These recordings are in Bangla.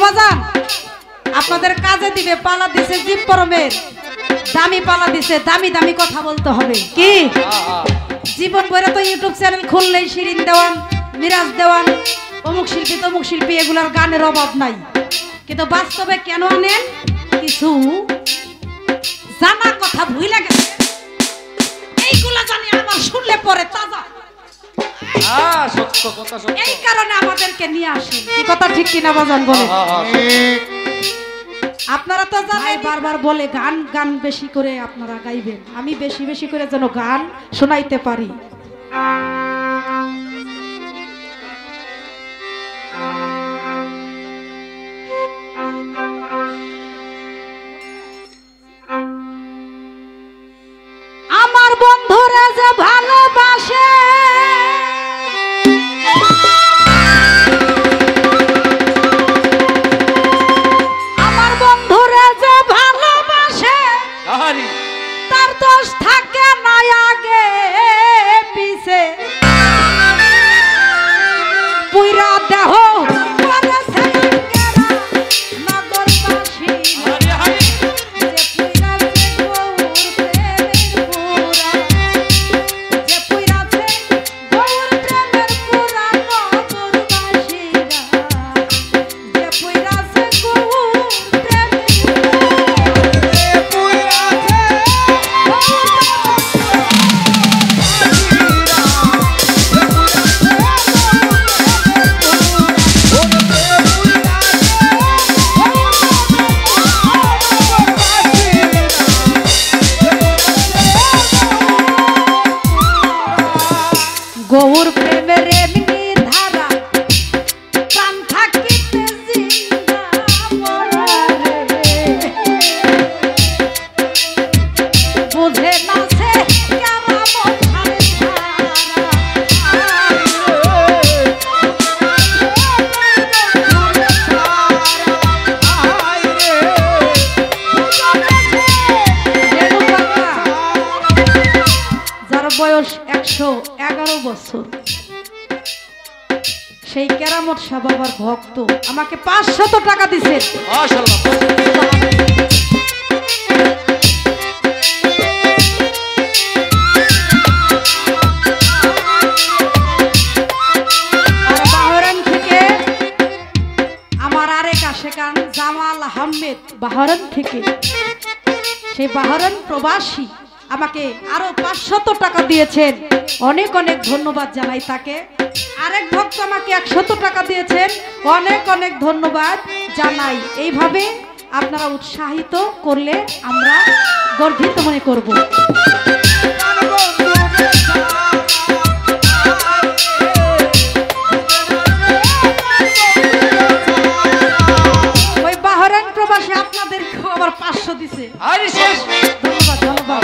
বাজান আপনাদের কাজে দিবে, পালা দিছে জিপ পরমের দামি পালা দিছে, দামি দামি কথা বলতে হবে কি। জীবন ভরে তো ইউটিউব চ্যানেল খুললেই শিরিন দেওয়ান, মিরাজ দেওয়ান, অমুক শিল্পী তমুক শিল্পী এগুলার গানের অভাব নাই, কিন্তু বাস্তবে কেন আনেন কিছু জানা কথা ভুলে গেছে, এইগুলা জানি আমার শুনলে পরে তাজা। সত্য কথা, সত্য। এই কারণে আমাদেরকে নিয়ে আসেন, কি কথা ঠিক কিনা বাজান বলে। আপনারা তো জানেন বারবার বলে গান গান বেশি করে আপনারা গাইবেন, আমি বেশি বেশি করে যেন গান শোনাইতে পারি। আমার বন্ধুরা যে ভালোবাসে তার দোষ থাকে না আগে পিছে, পুইরা দেহ গৌর প্রেমের এমনি ধারা প্রাণ থাকিতে জিন্দা বুঝে না সে যার বয়স 111 বছর, সেই কেরামত শাহ বাবার ভক্ত আমাকে 500 টাকা দিছেন। মাশাআল্লাহ। আর বাহরাইন থেকে আমার আরেক আশেকান জামাল আহমেদ, বাহরাইন থেকে, সেই বাহরাইন প্রবাসী আমাকে আরো 500 টাকা দিয়েছেন, অনেক অনেক ধন্যবাদ জানাই তাকে। আরেক ভক্ত আমাকে 100 টাকা দিয়েছেন, অনেক অনেক ধন্যবাদ জানাই। এইভাবে আপনারা উৎসাহিত করলে আমরা গর্বিত মনে করব। ওই বাহরাইন প্রবাসী আপনাদেরকেও আবার 500 দিছে। আরে শেষ। ধন্যবাদ ধন্যবাদ।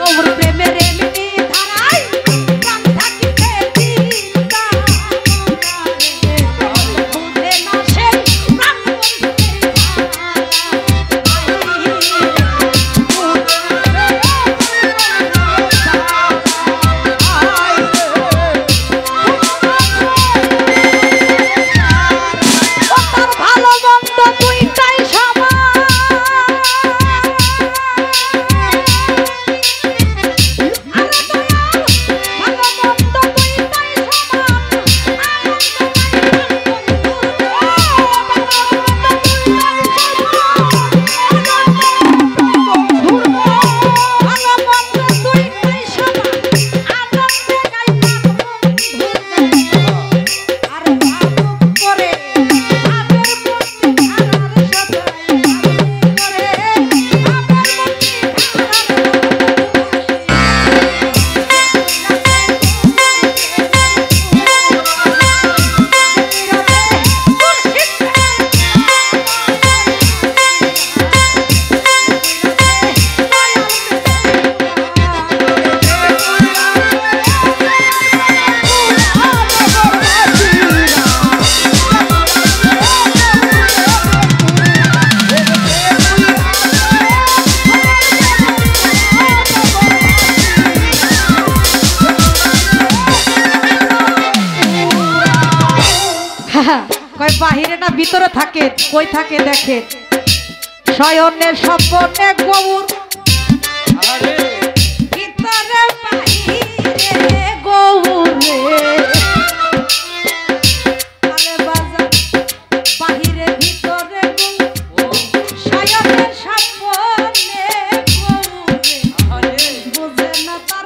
গৌর প্রেমের এমনি ধারায় প্রাণ থাকিতে জিন্দা বুঝে না সে প্রাণ বন্ধুর যারা ভিতরে থাকে কই থাকে দেখে শয়নের স্বপ্নে গৌর আরে ভিতরে বাহিরে গৌর রে আরে বাজা বাহিরে ভিতরে গৌর শয়নের স্বপ্নে গৌর রে আরে বুঝে না তার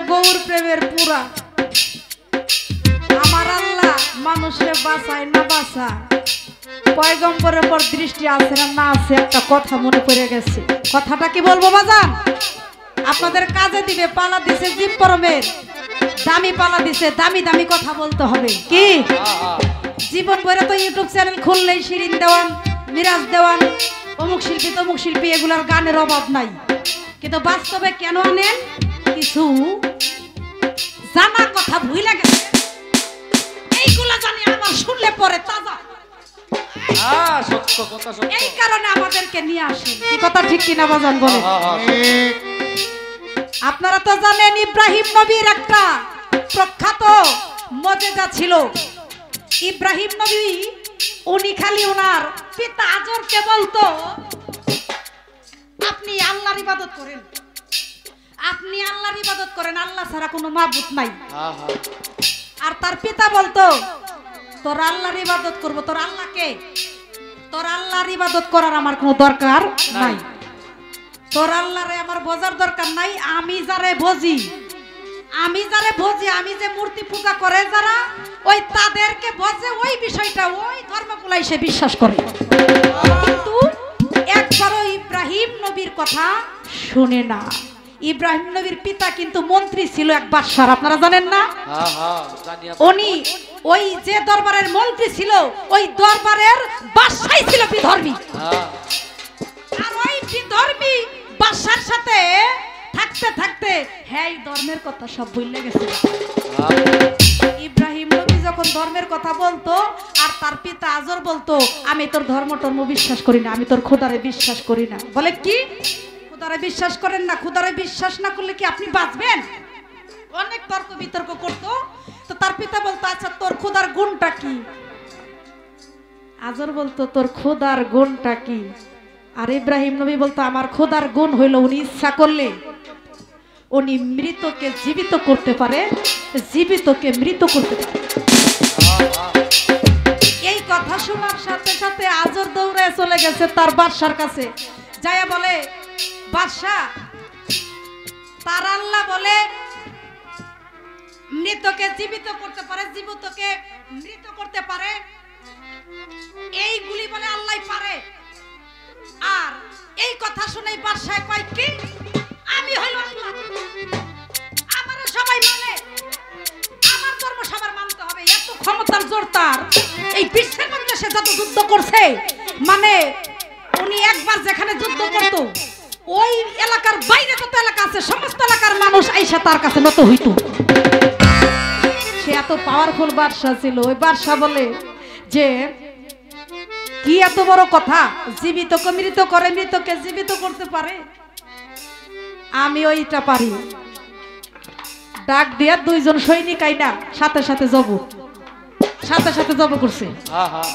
গৌর প্রেমের পুরা আমার আল্লাহ মানুষে বাঁচায় না বাঁচা পয়গম্বরের পর দৃষ্টি আছে না না আছে একটা কথা মনে পড়ে গেছে কথাটা কি বলবো বাজান আপনাদের কাজে দিবে পালা দিছে জীব পরমের দামি পালা দিছে দামি দামি কথা বলতে হবে কি জীবন ভরে তো ইউটিউব চ্যানেল খুললেই শিরিন দেওয়ান মিরাজ দেওয়ান অমুক শিল্পী তমুক শিল্পী এগুলার গানের অভাব নাই কিন্তু বাস্তবে কেন আনেন কিছু জানা কথা ভুলে গেছে এইগুলা জানি আমার শুনলে পরে তাজা সত্য কথা সত্য এই কারণে আমাদেরকে নিয়ে আসেন কি কথা ঠিক কিনা বাজান বলেন আপনারা তো জানেন ইব্রাহিম নবীর একটা প্রখ্যাত মজেজা ছিল ইব্রাহিম নবী উনি খালি ওনার পিতা আজরকে বলতো আপনি আল্লাহর ইবাদত করেন আপনি আল্লাহর ইবাদত করেন আল্লাহ ছাড়া কোনো মাবুদ নাই আর তার পিতা বলতো তোর আল্লাহর ইবাদত করব তোর আল্লাহকে তোর আল্লাহর ইবাদত করার আমার কোনো দরকার নাই তোর আল্লাহরে আমার বোঝার দরকার নাই আমি যারে ভজি আমি যে মূর্তি পূজা করে যারা ওই তাদেরকে বোঝে ওই বিষয়টা ওই ধর্মগুলাই সে বিশ্বাস করে কিন্তু একবারও ইব্রাহিম নবীর কথা শুনে না ইব্রাহিম নবীর পিতা কিন্তু মন্ত্রী ছিল এক বাদশার আপনারা জানেন না উনি ওই যে দরবারের মন্ত্রী ছিল ওই দরবারের বাদশাই ছিল বিধর্মী আর ওই বিধর্মী বাদশার সাথে থাকতে থাকতে হ্যাঁ এই ধর্মের কথা সব ভুলে গেছে ইব্রাহিম নবী যখন ধর্মের কথা বলতো আর তার পিতা আজর বলতো আমি তোর ধর্ম বিশ্বাস করি না আমি তোর খোদারে বিশ্বাস করি না বলে কি খোদারে বিশ্বাস করেন না খোদারে বিশ্বাস না করলে কি আপনি বাঁচবেন অনেক তর্ক বিতর্ক করতো তো তার পিতা বলতো আচ্ছা তোর খোদার গুণটা কি আজর বলতো তোর খোদার গুণটা কি আর ইব্রাহিম নবী বলতো আমার খোদার গুণ হইল উনি ইচ্ছা করলে উনি মৃতকে জীবিত করতে পারে জীবিতকে মৃত করতে পারে এই কথা শোনার সাথে সাথে আজর দৌড়ে চলে গেছে তার বাদশার কাছে যায়া বলে বাদশা তার আল্লাহ বলে মৃতকে জীবিত করতে পারে জীবিতকে মৃত করতে পারে এইগুলি বলে আল্লাহ পারে আর এই কথা শুনে বাদশা কয় কি আমি হইল আল্লাহ আমারও সবাই মানে আমার ধর্ম সবার মানতে হবে এত ক্ষমতার জোর তার এই বিশ্বের মধ্যে সে যত যুদ্ধ করছে মানে উনি একবার যেখানে যুদ্ধ করতো ওই এলাকার বাইরে যত এলাকা আছে সমস্ত এলাকার মানুষ আইসা তার কাছে নত হইতো সে এত পাওয়ারফুল বাদশা ছিল ওই বাদশা বলে যে কি এত বড় কথা জীবিতকে মৃত করে মৃতকে জীবিত করতে পারে আমি ওইটা পারি ডাক দিয়া দুইজন সৈনিক আইনা সাথে সাথে যাব সাথে সাথে জব করছে। হ্যাঁ হ্যাঁ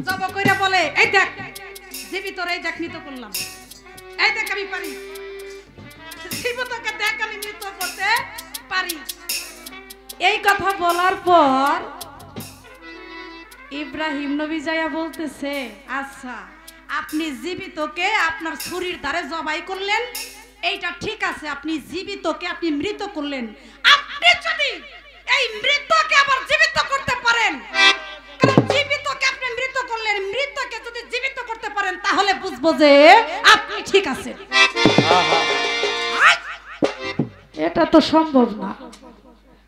জব কইরা বলে এই দেখ জীবিত রে দেখ মৃত করলাম, এই দেখ আমি পারি, জীবিতকে দেখ আমি মৃত করতে পারি। এই কথা বলার পর ইব্রাহিম নবী যাইয়া বলতেছে আচ্ছা আপনি জীবিতকে আপনার ছুরির দ্বারে জবাই করলেন, এইটা ঠিক আছে, আপনি জীবিতকে আপনি মৃত করলেন, আপনি যদি এই মৃতকে আবার জীবিত করতে পারেন, কারণ জীবিতকে আপনি মৃত করলেন, মৃতকে যদি জীবিত করতে পারেন তাহলে বুঝবো যে আপনি ঠিক আছেন। এটা তো সম্ভব না,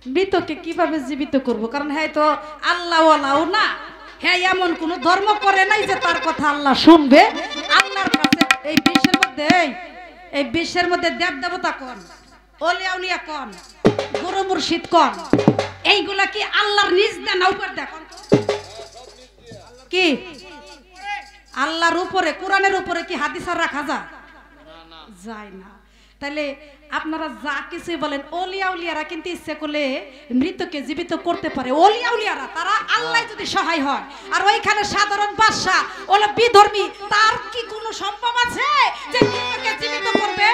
মৃতকে কিভাবে জীবিত করব, কারণ হ্যাঁ তো আল্লাহওয়ালাও না, হ্যাঁ এমন কোন ধর্ম করে নাই যে তার কথা আল্লাহ শুনবে। আল্লাহর কাছে এই বিশ্বের মধ্যে দেব দেবতা কোন, ওলিয়া উলিয়া কোন, গুরু মুর্শিদ কোন, এইগুলা কি আল্লাহর নিজ দেন না উপর দেন? কি আল্লাহর উপরে কোরআনের উপরে কি হাদিস আর রাখা যায় না? তাহলে আপনারা যা কিছু বলেন ওলিয়া উলিয়ারা কিন্তু ইচ্ছে করলে মৃতকে জীবিত করতে পারে। ওলিয়া উলিয়ারা তারা আল্লাহ যদি সহায় হয়, আর ওইখানে সাধারণ বাদশা ওলা বিধর্মী, তার কি কোনো সম্ভব আছে যে মৃতকে জীবিত করবে?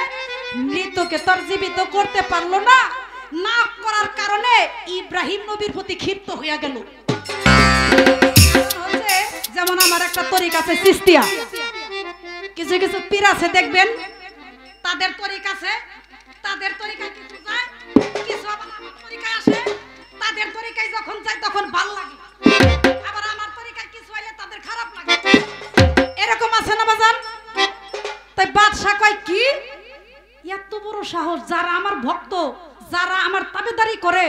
মৃতকে তার জীবিত করতে পারলো না, না করার কারণে ইব্রাহিম নবীর প্রতি ক্ষিপ্ত হইয়া গেল। যেমন আমার একটা তরিকা আছে চিস্তিয়া, কিছু কিছু পীর আছে দেখবেন তাদের তরিকা আছে, তাদের তরিকায় কিছু যায়, কিছু আবার আমার তরিকায় আসে, তাদের তরিকায় যখন যায় তখন ভালো লাগে, আবার আমার তরিকায় কিছু হইলে তাদের খারাপ লাগে, এরকম আছে না বাজান? তাই বাদশা কয় কি এত বড় সাহস, যারা আমার ভক্ত, যারা আমার তাবেদারি করে,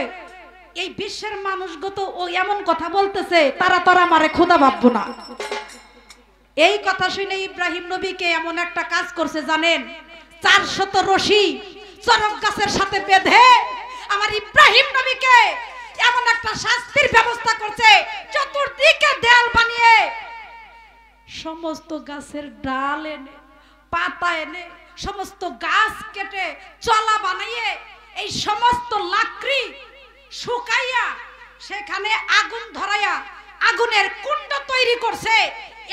এই বিশ্বের মানুষগত ও এমন কথা বলতেছে, তারা তো আমারে খোদা ভাববো না। এই কথা শুনে ইব্রাহিম নবীকে এমন একটা কাজ করছে জানেন, 400 রশি চরক গাছের সাথে বেঁধে আমার ইব্রাহিম নবীকে এমন একটা শাস্তির ব্যবস্থা করছে, চতুর্দিকে দেয়াল বানিয়ে সমস্ত গাছের ডাল এনে পাতা এনে সমস্ত গাছ কেটে চলা বানিয়ে এই সমস্ত লাকড়ি শুকাইয়া সেখানে আগুন ধরাইয়া আগুনের কুণ্ড তৈরি করছে,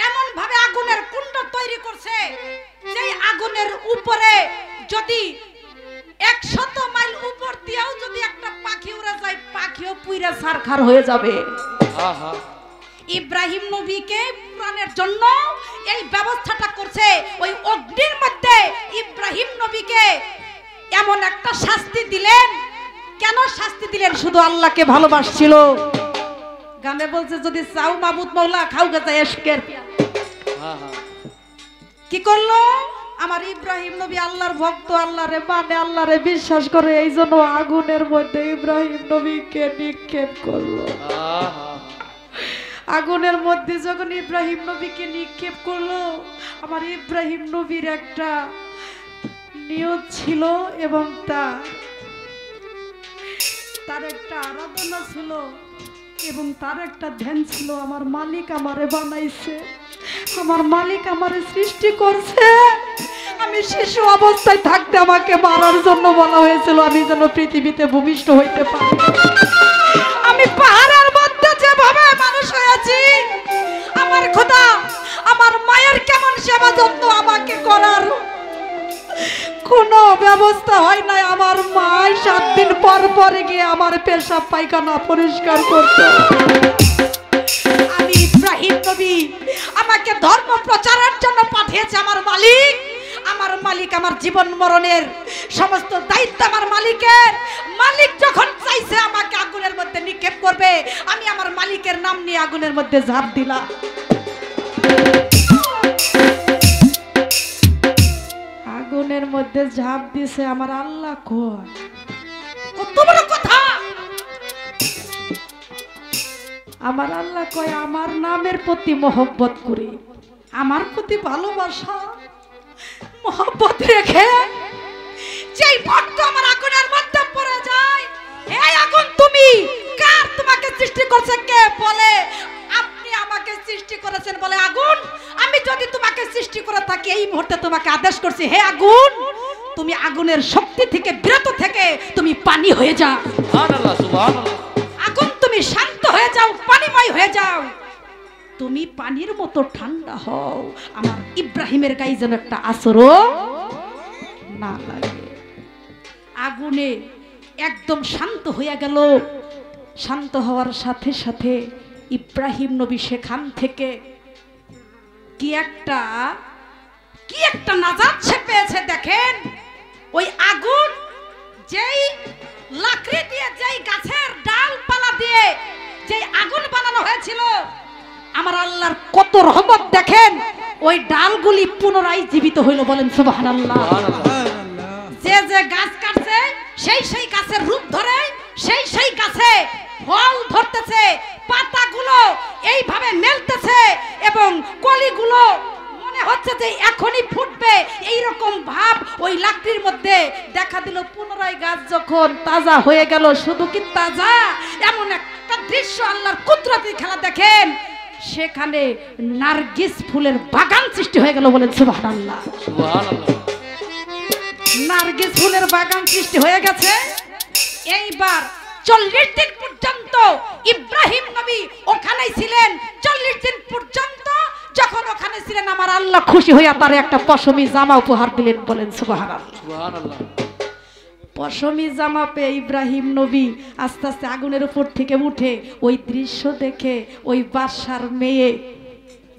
এমন ভাবে আগুনের কুণ্ড তৈরি করছে যে আগুনের উপরে যদি 100 মাইল উপর দিয়েও যদি একটা পাখি উড়ে যায়, পাখিও পুইরা ছারখার হয়ে যাবে। ইব্রাহিম নবীকে পুরাণের জন্য এই ব্যবস্থাটা করছে। ওই অগ্নির মধ্যে ইব্রাহিম নবীকে এমন একটা শাস্তি দিলেন। কেন শাস্তি দিলেন? শুধু আল্লাহকে ভালোবাসছিল। গানে বলছে যদি চাও মাবুদ মৌলা খাও গেছে এশকের। কি করলো আমার ইব্রাহিম নবী? আল্লাহর ভক্ত, আল্লাহরে মানে, আল্লাহরে বিশ্বাস করে, এই জন্য আগুনের মধ্যে ইব্রাহিম নবীকে নিক্ষেপ করলো। আগুনের মধ্যে যখন ইব্রাহিম নবীকে নিক্ষেপ করলো, আমার ইব্রাহিম নবীর একটা নিয়ত ছিল এবং তার একটা আরাধনা ছিল এবং তার একটা ধ্যান ছিল, আমার মালিক আমারে বানাইছে, আমার মালিক আমারে সৃষ্টি করছে, আমি শিশু অবস্থায় থাকতে আমাকে মারার জন্য বলা হয়েছিল, আমি যেন পৃথিবীতে ভূমিষ্ঠ হইতে পারি। আমি পাহাড়ের মধ্যে যেভাবে মানুষ হয়েছি, আমার খোদা আমার মায়ের কেমন সেবা যত্ন আমাকে করার কোনো ব্যবস্থা হয় নাই। আমার মা 7 দিন পর পরে গিয়ে আমার পেশাব পায়খানা পরিষ্কার করত। আমি ইব্রাহিম নবী আমাকে ধর্ম প্রচারের জন্য পাঠিয়েছে আমার মালিক। আমার মালিক আমার জীবন মরণের সমস্ত দায়িত্ব আমার মালিকের। মালিক যখন চাইছে আমাকে আগুনের মধ্যে নিক্ষেপ করবে, আমি আমার মালিকের নাম নিয়ে আগুনের মধ্যে ঝাঁপ দিলাম। আগুনের মধ্যে ঝাঁপ দিছে আমার আল্লাহ। কয় কত বড় কথা! আমার আল্লাহ কয় আমার নামের প্রতি মহব্বত করি, আমার প্রতি ভালোবাসা মহব্বত রেখে যেই ভক্ত আমার আগুনের মধ্যে পড়ে যায়, এই আগুন তুমি কার? তোমাকে সৃষ্টি করছে কে? বলে আপনি আমাকে সৃষ্টি করেছেন। বলে আগুন আমি যদি তোমাকে সৃষ্টি করে থাকি, এই মুহূর্তে তোমাকে আদেশ করছি, হে আগুন তুমি আগুনের শক্তি থেকে বিরত থেকে তুমি পানি হয়ে যাও। সুবহানাল্লাহ, সুবহানাল্লাহ। আগুন তুমি তুমি শান্ত হয়ে যাও, পানিময় হয়ে যাও, তুমি পানির মতো ঠান্ডা হও, আমার ইব্রাহিমের গায়ে যেন একটা আসরও না লাগে। আগুনে একদম শান্ত হয়ে গেল। শান্ত হওয়ার সাথে সাথে ইব্রাহিম নবী সেখান থেকে কি একটা নাজাত সে পেয়েছে। দেখেন, ওই আগুন যেই লাকড়ি দিয়ে, যেই গাছের ডালপালা দিয়ে যেই আগুন বানানো হয়েছিল, আমার আল্লাহর কত রহমত দেখেন, ওই ডালগুলি পুনরায় জীবিত হইল। বলেন সুবহানাল্লাহ। যে যে গাছ কাটছে সেই গাছের রূপ ধরে, সেই গাছে ফল ধরতেছে, পাতাগুলো এইভাবে মেলতেছে এবং কলিগুলো মনে হচ্ছে যে এখনই ফুটবে, এইরকম ভাব ওই লাকড়ির মধ্যে দেখা দিল। পুনরায় গাছ যখন তাজা হয়ে গেল, শুধু কি তাজা, এমন একটা দৃশ্য আল্লাহর কুদরতি খেলা দেখেন, সেখানে নার্গিস ফুলের বাগান সৃষ্টি হয়ে গেল। বলেন সুবহানাল্লাহ। নার্গিস ফুলের বাগান সৃষ্টি হয়ে গেছে। এইবার 40 দিন পর্যন্ত ইব্রাহিম নবী ওখানেই ছিলেন। 40 দিন পর্যন্ত যখন ওখানে ছিলেন, আমার আল্লাহ খুশি হইয়া তার একটা পশমি জামা উপহার দিলেন। বলেন সুবহানাল্লাহ। পশমি জামা পেয়ে ইব্রাহিম নবী আস্তে আস্তে আগুনের উপর থেকে উঠে ওই দৃশ্য দেখে ওই বাদশার মেয়ে,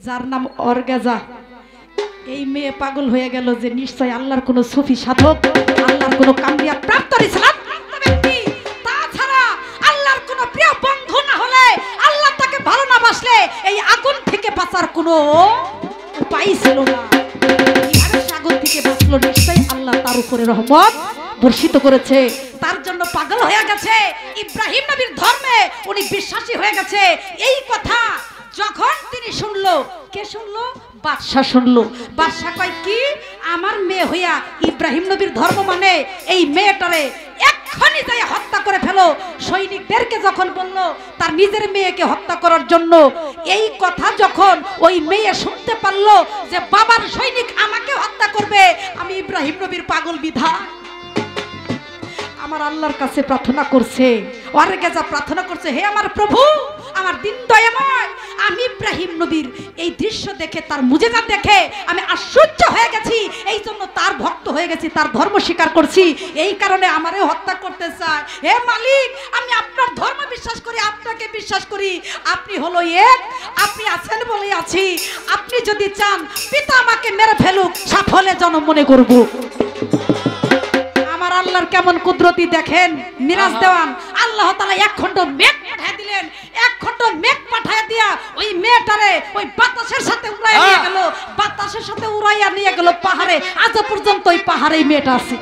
যার নাম অর্গাজা, এই মেয়ে পাগল হয়ে গেল যে নিশ্চয় আল্লাহর কোনো সুফি সাধক, আল্লাহর কোনো কামরিয়া প্রাপ্ত ব্যক্তি, তাছাড়া আল্লাহর কোনো প্রিয় বন্ধু না হলে, আল্লাহ তাকে ভালো না বাসলে এই আগুন থেকে বাঁচার কোনো উপায় ছিল না। কিভাবে আগুন থেকে বাঁচলো? নিশ্চয় আল্লাহ তার উপরে রহমত বর্ষিত করেছে, তার জন্য পাগল হয়ে গেছে। ইব্রাহিম নবীর ধর্মে উনি বিশ্বাসী হয়ে গেছে। এই কথা যখন তিনি শুনলো, কে শুনলো? বাদশা শুনলো। বাদশা কয় কি, আমার মেয়ে হইয়া ইব্রাহিম নবীর ধর্ম মানে এই মেয়েটারে এক্ষুনি যাই হত্যা করে ফেলো। সৈনিকদেরকে যখন বলল তার নিজের মেয়েকে হত্যা করার জন্য, এই কথা যখন ওই মেয়ে শুনতে পারলো যে বাবার সৈনিক আমাকে হত্যা করবে, আমি ইব্রাহিম নবীর পাগল বিধান আমার আল্লাহর কাছে প্রার্থনা করছে। অর্গাজা প্রার্থনা করছে, হে আমার প্রভু, আমার দিন দয়াময়, আমি ইব্রাহিম নবীর এই দৃশ্য দেখে, তার মুজিজা দেখে আমি আশ্চর্য হয়ে গেছি, এই জন্য তার ভক্ত হয়ে গেছি, তার ধর্ম স্বীকার করছি, এই কারণে আমারে হত্যা করতে চায়। হে মালিক, আমি আপনার ধর্ম বিশ্বাস করি, আপনাকে বিশ্বাস করি, আপনি হলো এক, আপনি আছেন বলেই আছি, আপনি যদি চান পিতা আমাকে মেরে ফেলুক, সাফল্যে জন্ম মনে করব। আমার আল্লাহর কেমন কুদরতি দেখেন। মিরাজ দেওয়ান আল্লাহ তাআলা এক খণ্ড মেঘ পাঠিয়ে দিলেন। এক খণ্ড মেঘ পাঠিয়ে দিয়া ওই মেয়েটারে ওই বাতাসের সাথে উড়াইয়া নিয়ে গেল। বাতাসের সাথে উড়াইয়া নিয়ে গেল পাহাড়ে। আজ পর্যন্ত ওই পাহাড়েই মেয়েটা আছে।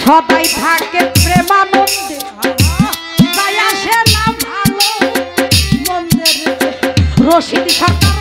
সদাই থাকে প্রেমানন্দে, তাই আসে না ভালো মন্দের। রশিদ সরকার